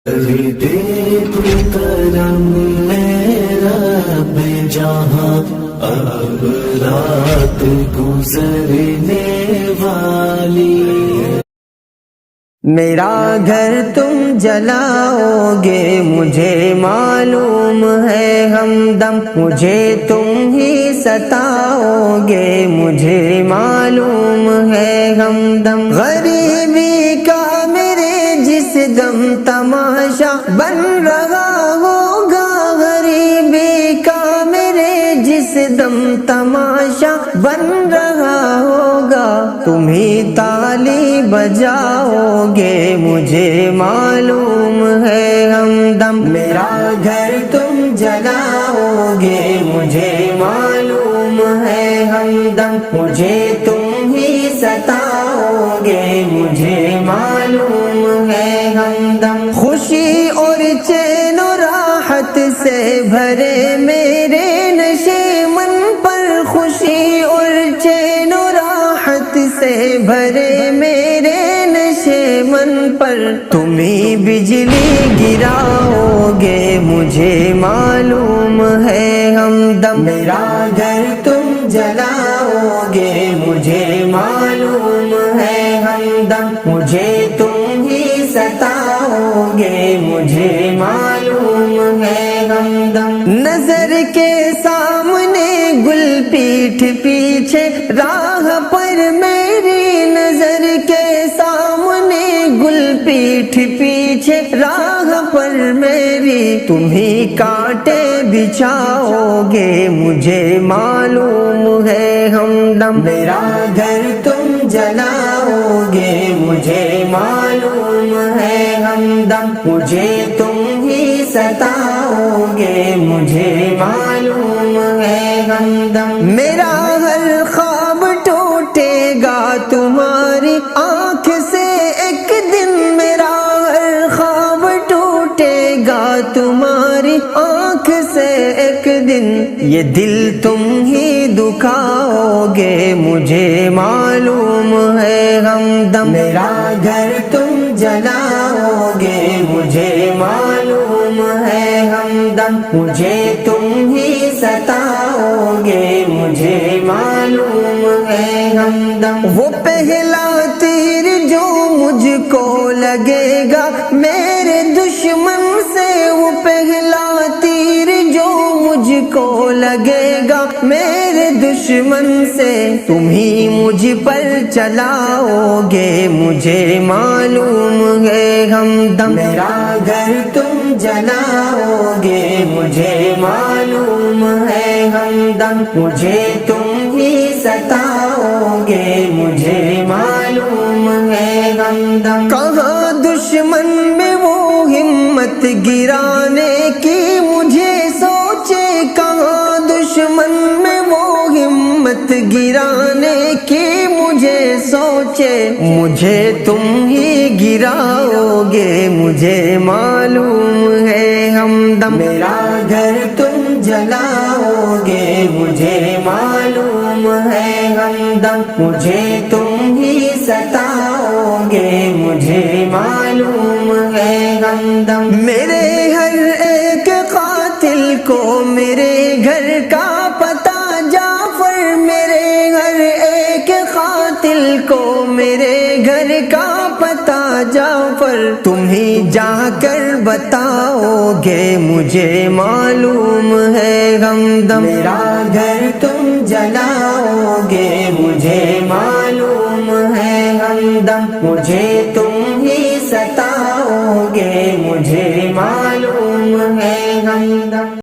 کرم رب جہاں اب رات گزرنے والی، میرا گھر تم جلاؤ گے مجھے معلوم ہے ہمدم، مجھے تم ہی ستاؤ گے مجھے معلوم ہے ہمدم، غریبی کا میرے جس دم تماشا بن رہا ہوگا، غریبی کا میرے جس دم تماشا بن رہا ہوگا، تم ہی تالی بجاؤ گے مجھے معلوم ہے ہمدم، میرا گھر تم جلاؤ گے مجھے معلوم ہے ہمدم، مجھے تم ہی ستاؤ گے مجھے معلوم ہے ہمدم، خوشی اور چین و راحت سے بھرے میرے نشیمن پر، خوشی اور چین و راحت سے بھرے میرے نشیمن پر، تم ہی بجلی گراؤ گے مجھے معلوم ہے ہمدم، میرا گھر تم جلاؤ گے مجھے معلوم ہے ہمدم، مجھے تم ہی ستاؤ گے مجھے معلوم ہے ہمدم، نظر کے سامنے گل پیٹھ پیچھے راہ پر میری، نظر کے سامنے گل پیٹھ پیچھے راہ پر میری، تم ہی کانٹے بچھاؤ گے مجھے معلوم ہے ہمدم، میرا گھر تم جلاؤ گے مجھے معلوم ہے ہمدم، مجھے تم ہی ستاؤ گے مجھے معلوم ہے ہمدم، میرا ہر خواب ٹوٹے گا تمہاری آنکھ سے ایک دن، میرا ہر خواب ٹوٹے گا تمہاری آنکھ سے ایک دن، یہ دل تم ہی دکھاؤ گے مجھے معلوم ہے ہمدم، میرا گھر تم جلاؤ گے مجھے معلوم ہے ہمدم، مجھے تم ہی ستاؤ گے مجھے معلوم ہے ہمدم، وہ پہلا تیر جو مجھ کو لگے گا میرے دشمن سے، وہ پہلا تیر جو مجھ کو لگے گا میرے دشمن سے، تم ہی مجھ پر چلاؤ گے مجھے معلوم ہے ہمدم، میرا گھر تم جلاؤ گے مجھے معلوم ہے ہمدم، مجھے تم ہی ستاؤ گے مجھے معلوم ہے ہمدم، کہاں دشمن میں وہ ہمت گرانے کی مجھے سوچے، کہاں دشمن میں وہ ہمت گرانے کی مجھے سوچے، مجھے تم ہی گراؤ گے مجھے معلوم ہے ہمدم، میرا گھر تم جلاؤ گے مجھے معلوم ہے ہمدم، مجھے تم ہی ستاؤ گے مجھے معلوم ہے ہمدم، میرے ہر ایک قاتل کو میرے گھر کا پتہ جعفر، میرے ہر ایک قاتل کو میرے گھر کا پتہ جعفر، تم ہی جا کر بتاؤ گے مجھے معلوم ہے ہمدم، میرا گھر تم جلاؤ گے مجھے معلوم ہے ہمدم، مجھے تم